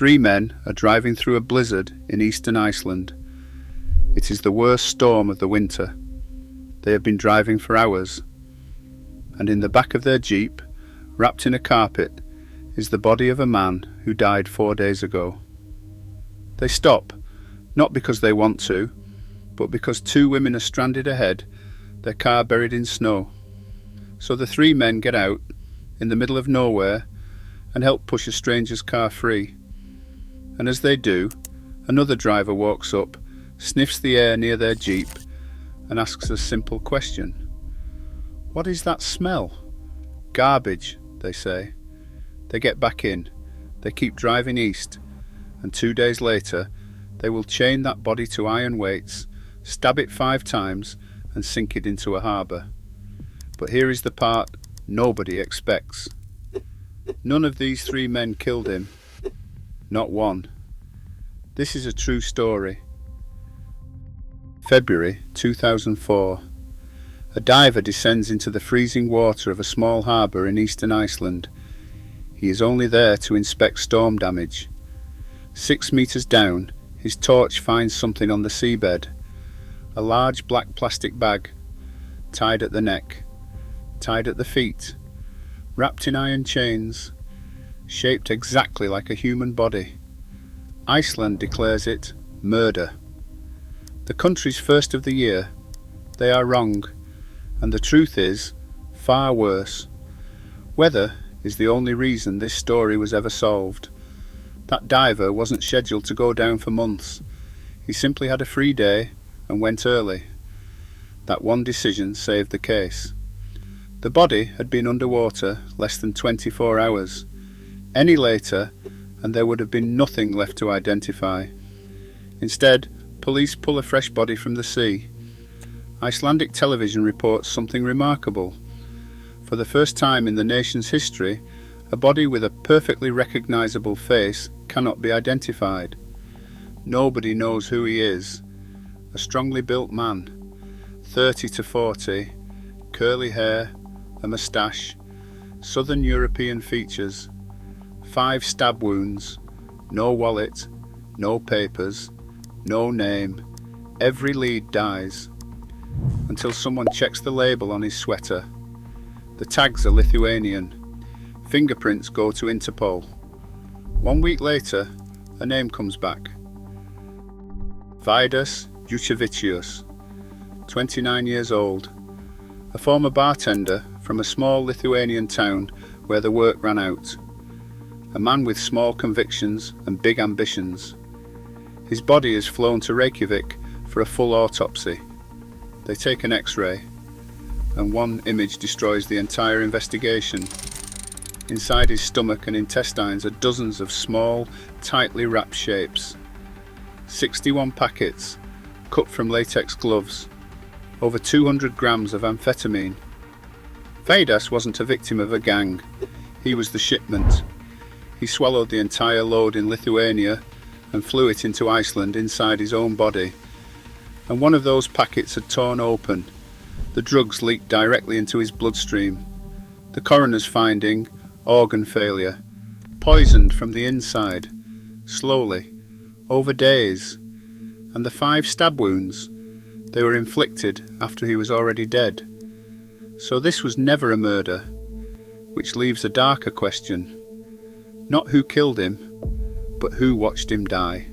Three men are driving through a blizzard in eastern Iceland. It is the worst storm of the winter. They have been driving for hours, and in the back of their jeep, wrapped in a carpet, is the body of a man who died 4 days ago. They stop, not because they want to, but because two women are stranded ahead, their car buried in snow. So the three men get out, in the middle of nowhere, and help push a stranger's car free. And as they do, another driver walks up, sniffs the air near their jeep, and asks a simple question. "What is that smell?" "Garbage," they say. They get back in, they keep driving east, and 2 days later, they will chain that body to iron weights, stab it 5 times, and sink it into a harbour. But here is the part nobody expects. None of these three men killed him. Not one. This is a true story. February 2004. A diver descends into the freezing water of a small harbour in eastern Iceland. He is only there to inspect storm damage. 6 meters down, his torch finds something on the seabed. A large black plastic bag, tied at the neck, tied at the feet, wrapped in iron chains, shaped exactly like a human body. Iceland declares it murder. The country's first of the year. They are wrong, and the truth is far worse. Weather is the only reason this story was ever solved. That diver wasn't scheduled to go down for months. He simply had a free day and went early. That one decision saved the case. The body had been underwater less than 24 hours. Any later, and there would have been nothing left to identify. Instead, police pull a fresh body from the sea. Icelandic television reports something remarkable. For the first time in the nation's history, a body with a perfectly recognisable face cannot be identified. Nobody knows who he is. A strongly built man, 30 to 40, curly hair, a moustache, southern European features, 5 stab wounds, no wallet, no papers, no name. Every lead dies, until someone checks the label on his sweater. The tags are Lithuanian. Fingerprints go to Interpol. 1 week later, a name comes back. Vaidas Jucevicius, 29 years old, a former bartender from a small Lithuanian town where the work ran out. A man with small convictions and big ambitions. His body is flown to Reykjavik for a full autopsy. They take an X-ray, and one image destroys the entire investigation. Inside his stomach and intestines are dozens of small, tightly wrapped shapes. 61 packets, cut from latex gloves. Over 200 grams of amphetamine. Vaidas wasn't a victim of a gang. He was the shipment. He swallowed the entire load in Lithuania and flew it into Iceland inside his own body. And one of those packets had torn open. The drugs leaked directly into his bloodstream. The coroner's finding, organ failure. Poisoned from the inside. Slowly. Over days. And the 5 stab wounds, they were inflicted after he was already dead. So this was never a murder, which leaves a darker question. Not who killed him, but who watched him die.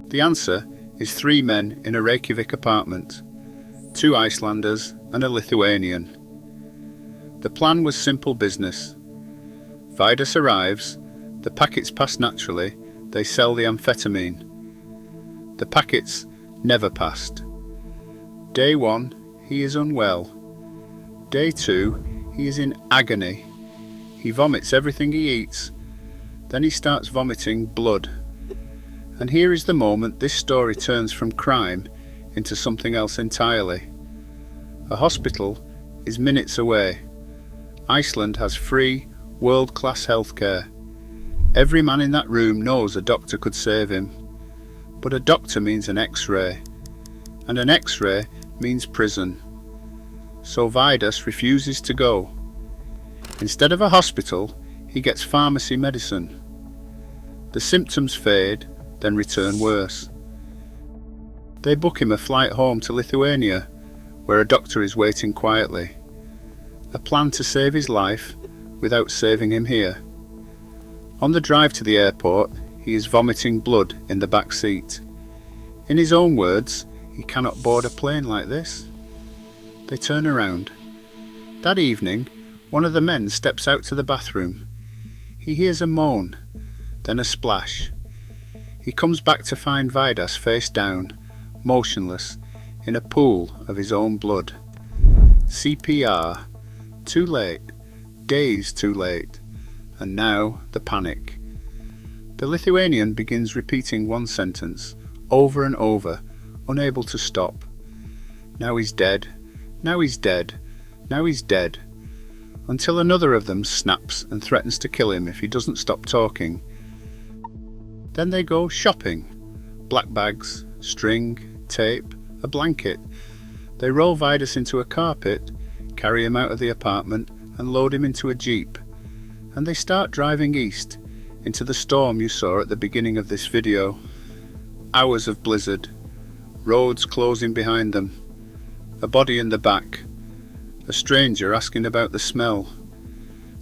The answer is 3 men in a Reykjavik apartment, 2 Icelanders and a Lithuanian. The plan was simple business. Vaidas arrives, the packets pass naturally, they sell the amphetamine. The packets never passed. Day 1, he is unwell. Day 2, he is in agony. He vomits everything he eats. Then he starts vomiting blood. And here is the moment this story turns from crime into something else entirely. A hospital is minutes away. Iceland has free, world-class healthcare. Every man in that room knows a doctor could save him. But a doctor means an X-ray. And an X-ray means prison. So Vaidas refuses to go. Instead of a hospital, he gets pharmacy medicine. The symptoms fade, then return worse. They book him a flight home to Lithuania, where a doctor is waiting quietly. A plan to save his life without saving him here. On the drive to the airport, he is vomiting blood in the back seat. In his own words, he cannot board a plane like this. They turn around. That evening, one of the men steps out to the bathroom. He hears a moan, then a splash. He comes back to find Vaidas face down, motionless, in a pool of his own blood. CPR. Too late. Days too late. And now the panic. The Lithuanian begins repeating one sentence, over and over, unable to stop. Now he's dead. Now he's dead. Now he's dead. Until another of them snaps and threatens to kill him if he doesn't stop talking. Then they go shopping. Black bags, string, tape, a blanket. They roll Vaidas into a carpet, carry him out of the apartment and load him into a jeep. And they start driving east, into the storm you saw at the beginning of this video. Hours of blizzard, roads closing behind them, a body in the back, a stranger asking about the smell.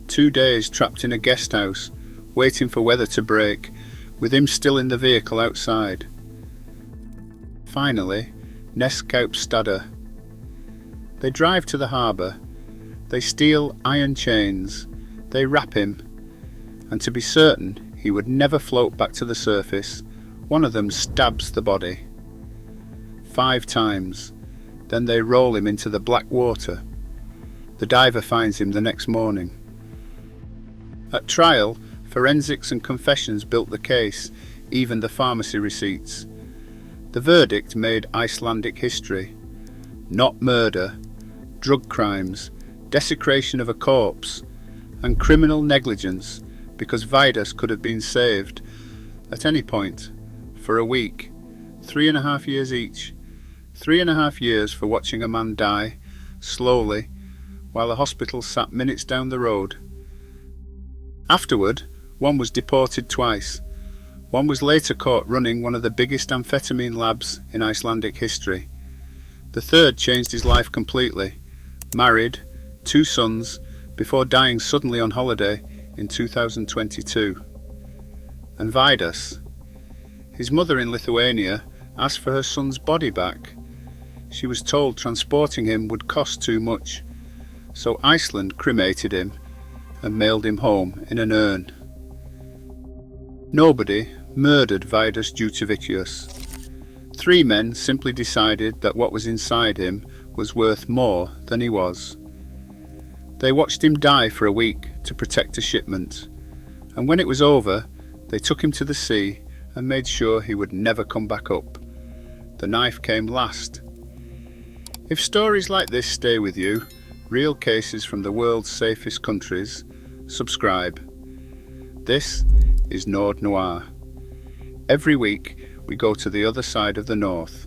2 days trapped in a guest house, waiting for weather to break, with him still in the vehicle outside. Finally, Neskaupstadter. They drive to the harbour. They steal iron chains. They wrap him. And to be certain he would never float back to the surface, one of them stabs the body. 5 times. Then they roll him into the black water. The diver finds him the next morning. At trial, forensics and confessions built the case, even the pharmacy receipts. The verdict made Icelandic history. Not murder, drug crimes, desecration of a corpse, and criminal negligence, because Vaidas could have been saved at any point, for a week, 3.5 years each. 3.5 years for watching a man die, slowly, while the hospital sat minutes down the road. Afterward, one was deported twice. One was later caught running one of the biggest amphetamine labs in Icelandic history. The third changed his life completely. Married, 2 sons, before dying suddenly on holiday in 2022. And Vaidas. His mother in Lithuania asked for her son's body back. She was told transporting him would cost too much, so Iceland cremated him and mailed him home in an urn. Nobody murdered Vaidas Jucevicius. 3 men simply decided that what was inside him was worth more than he was. They watched him die for a week to protect a shipment, and when it was over, they took him to the sea and made sure he would never come back up. The knife came last. If stories like this stay with you, real cases from the world's safest countries, subscribe. This is NORD NOIR. Every week we go to the other side of the north.